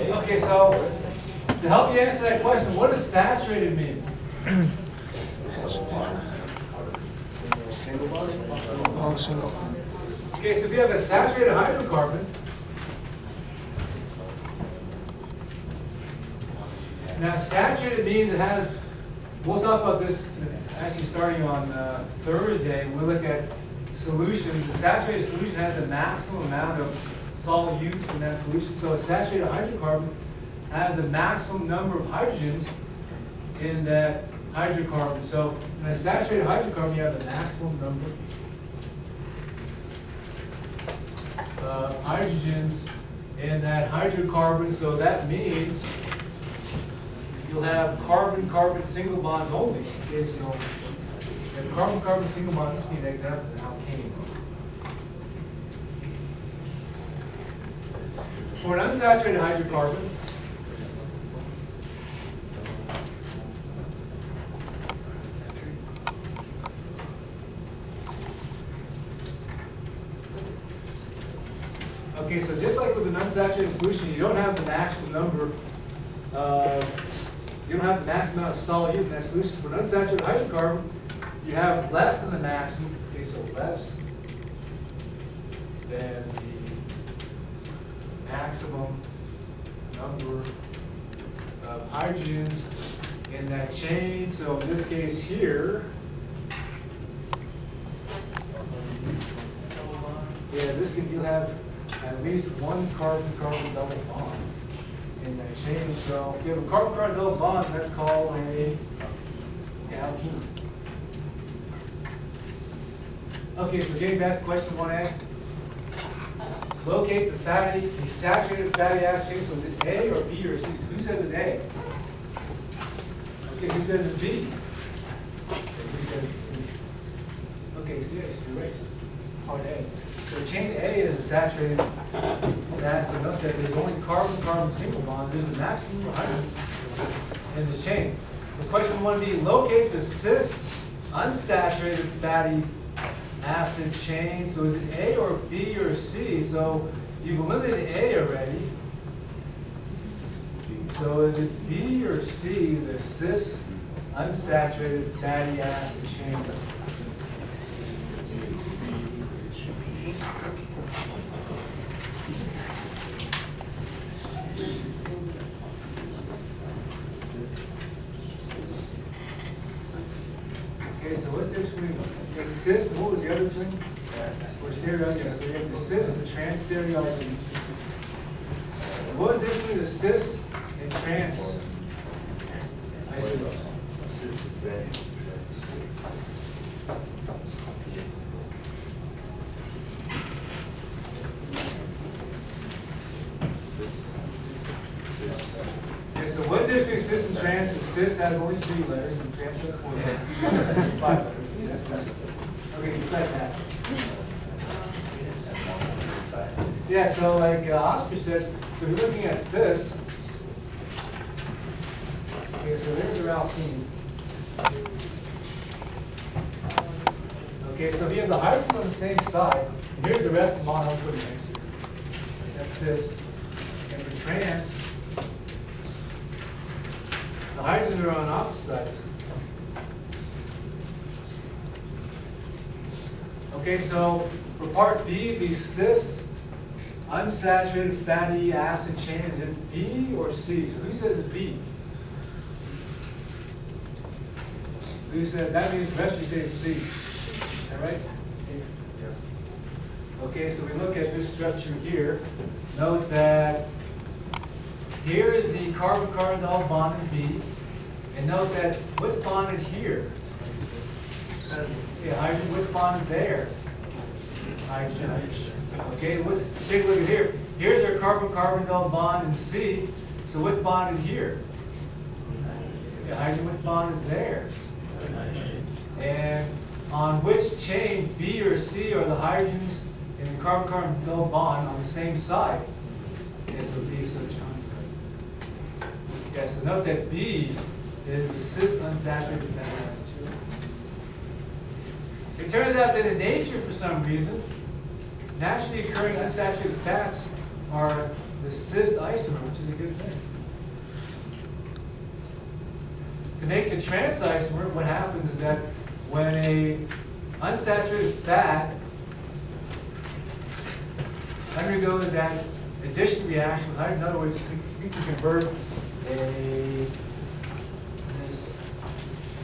Okay, so to help you answer that question, what does saturated mean? Okay, so if you have a saturated hydrocarbon, now saturated means it has, we'll talk about this actually starting on Thursday when we look at solutions. The saturated solution has the maximum amount of solute in that solution. So a saturated hydrocarbon has the maximum number of hydrogens in that hydrocarbon. So in a saturated hydrocarbon, you have the maximum number of hydrogens in that hydrocarbon. So that means you'll have carbon-carbon single bonds only. Okay, so carbon-carbon single bonds, this would be an example of an alkane. For an unsaturated hydrocarbon, okay, so just like with an unsaturated solution, you don't have the maximum number of, you don't have the maximum amount of solute in that solution. For an unsaturated hydrocarbon, you have less than the maximum, okay, so less than the maximum number of hydrogens in that chain. So in this case here, yeah, this can, you have at least one carbon-carbon double bond in that chain. So if you have a carbon-carbon double bond, that's called a alkene. Okay, so getting back to question 1A. Locate the saturated fatty acid chain. So is it A or B or C? So who says it's A? Okay, who says it's B? Okay, who says it's C? Okay, so yes, you're right. So it's part A. So chain A is a saturated fat, so note that there's only carbon-carbon single bonds. There's the maximum hydrogens in this chain. The question 1B, locate the cis unsaturated fatty acid chain. So is it A or B or C? So you've eliminated A already. So is it B or C, the cis unsaturated fatty acid chain? Okay, so what's the difference between cis and what was the other thing? Or stereoisomer. So you have the cis and trans stereoisomer. What was the difference between the cis and trans isomer? Okay, so what is between cis and trans? So cis has only 3 letters and trans has 4 letters. 5 letters. Okay, just like that. Yeah, so like Oscar said, so we're looking at cis. Okay, so there's your alkene. Okay, so if you have the hydrogen on the same side, and here's the rest of the bond I'll put it next to you. That's cis. And for trans, the hydrogens are on opposite sides. Okay, so for part B, the cis unsaturated fatty acid chain, is it B or C? So who says it's B? Who said that means the rest of you say it's C? Is that right? Okay, so we look at this structure here. Note that here is the carbon-carbon double bond in B. And note that what's bonded here? Yeah, hydrogen, what's bonded there? Hydrogen. Okay, let's take a look at here. Here's our carbon-carbon double bond in C. So what's bonded here? Yeah, hydrogen, what's bonded there? And on which chain, B or C, are the hydrogens in the carbon-carbon double bond on the same side? Okay, so B is so John. Yeah, so note that B is the cis unsaturated fatty acid. It turns out that in nature, for some reason, naturally occurring unsaturated fats are the cis isomer, which is a good thing. To make the trans isomer, what happens is that when a unsaturated fat undergoes that addition reaction with hydrogen, in other words, we can convert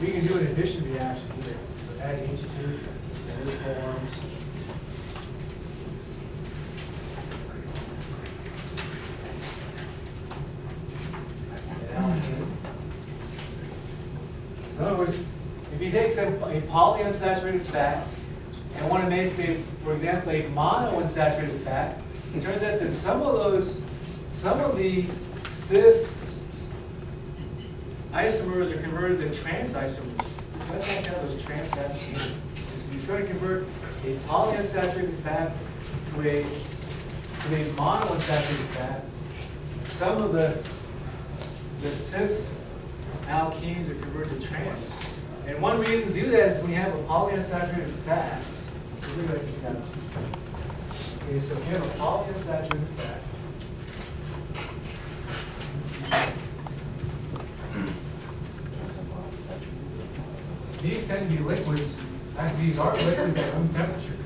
we can do an addition reaction here. So add H2, and this forms an alkene. So in other words, if you take a polyunsaturated fat and want to make, say, for example, a monounsaturated fat, it turns out that some of the cis isomers are converted to trans isomers. So that's actually how those trans fats are made. So you try to convert a polyunsaturated fat to a monounsaturated fat. Some of the cis alkenes are converted to trans. And one reason to do that is when you have a polyunsaturated fat. So let me write this down. Okay, so if you have a polyunsaturated fat, these tend to be liquids. Actually, these are liquids at room temperature.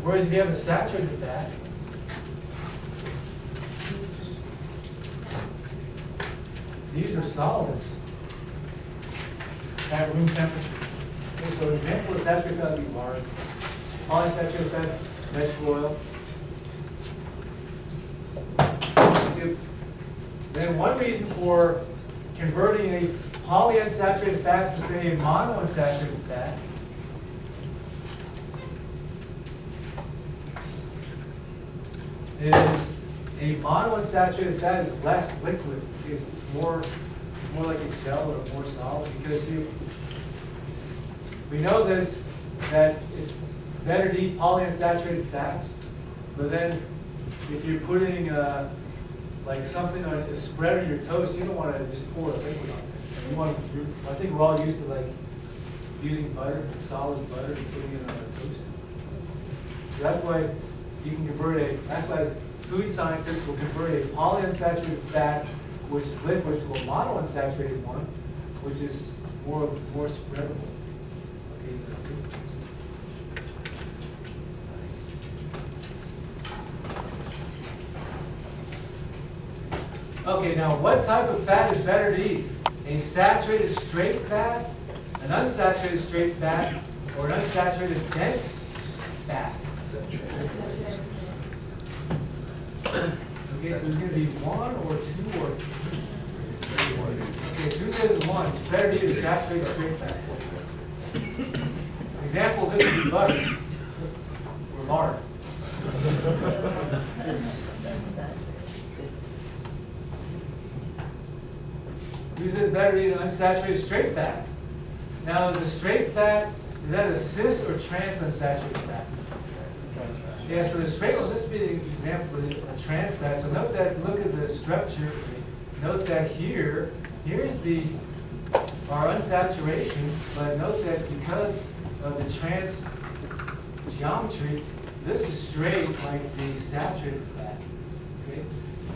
Whereas if you have a saturated fat, these are solids at room temperature. Okay, so an example of saturated fat would be lard. Polyunsaturated fat, vegetable oil. Then one reason for converting a polyunsaturated fat to, say, a monounsaturated fat is a monounsaturated fat is less liquid because it's more like a gel or more solid. Because see, we know this that it's better to eat polyunsaturated fats, but then if you're putting like something on a spread on your toast, you don't want to just pour a liquid on it. You want, I think we're all used to like using butter, solid butter, and putting it on a toast. So that's why you can convert that's why food scientists will convert a polyunsaturated fat, which is liquid, to a monounsaturated one, which is more spreadable. Okay, now what type of fat is better to eat? A saturated straight fat, an unsaturated straight fat, or an unsaturated dense fat? Okay, so there's going to be one or two or three. Okay, so who says one? It's better to eat a saturated straight fat. Example, this would be butter or lard. Who says better to eat an unsaturated straight fat? Now, is a straight fat, is that a cis or trans unsaturated fat? Yeah, so the straight one, this would be an example of a trans fat. So note that, look at the structure. Note that here's our unsaturation, but note that because of the trans geometry, this is straight like the saturated fat. Okay?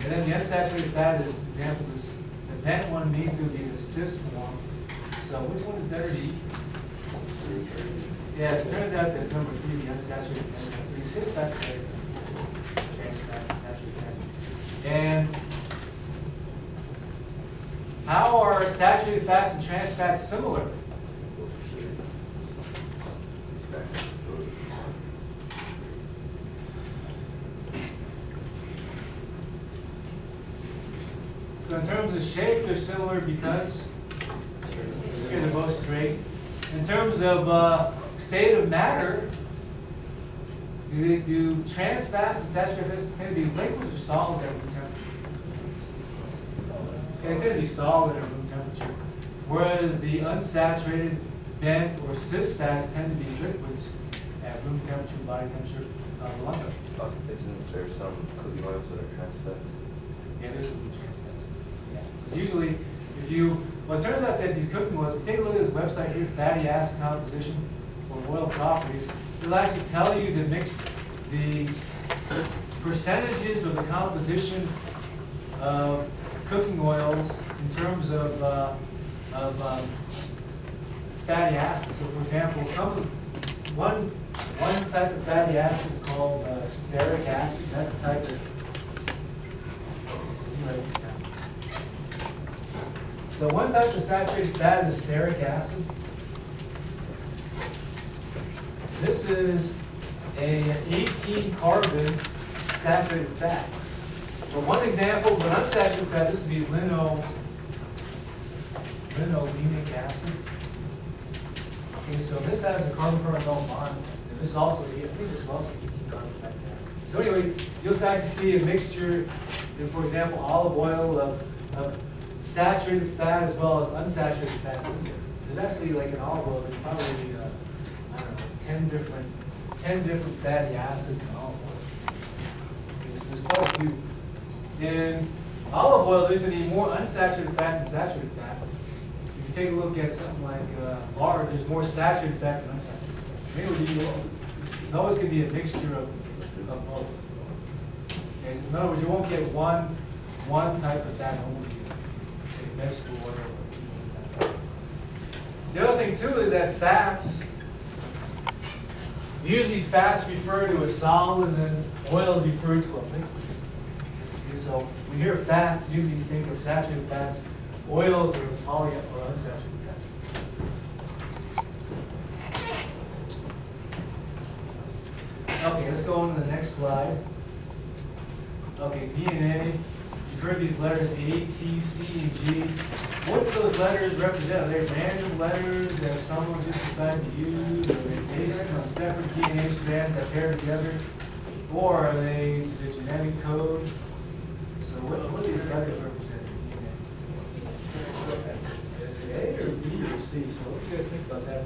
And then the unsaturated fat is, for example, this. That one needs to be the cis form. So which one is better to eat? Yeah, so it turns out that number 3, the unsaturated fat. So the cis fat's better than trans fat, unsaturated fats. And how are saturated fats and trans fats similar? So in terms of shape, they're similar because they're both straight. In terms of state of matter, do trans fats and saturated fats tend to be liquids or solids at room temperature? They tend to be solid at room temperature, whereas the unsaturated, bent, or cis fats tend to be liquids at room temperature, body temperature, London. Isn't there some cooking oils that are trans fats? Yeah, this will be transfats. Yeah. But usually, if you, well, it turns out that these cooking oils, if you take a look at this website here, fatty acid composition for oil properties, it'll actually tell you the percentages of the composition of cooking oils in terms of fatty acids. So, for example, one type of fatty acid is called stearic acid. That's the type of. Okay, so you write this down. So one type of saturated fat is stearic acid. This is an 18-carbon saturated fat. For one example of an unsaturated fat, this would be linolenic acid. Okay, so this has a carbon-carbon bond, and this also, I think this is also 18-carbon fatty acid. So anyway, you'll actually see a mixture, for example, olive oil of saturated fat as well as unsaturated fats in there. There's actually, like in olive oil, there's probably, I don't know, 10 different fatty acids in olive oil. Okay, so there's quite a few. In olive oil, there's going to be more unsaturated fat than saturated fat. If you take a look at something like lard, there's more saturated fat than unsaturated fat. There's always going to be a mixture of both. Okay, so in other words, you won't get one type of fat only, say vegetable oil. The other thing too is that usually fats refer to a solid and then oil is referred to a liquid. Okay, so when you hear fats, usually you think of saturated fats, oils, or poly or unsaturated fats. Okay, let's go on to the next slide. Okay, DNA. You've heard these letters A, T, C, and G. What do those letters represent? Are they random letters that someone just decided to use? Are they based on separate DNA strands that pair together? Or are they the genetic code? So what do these letters represent in DNA? Is it A or B or C? So what do you guys think about that?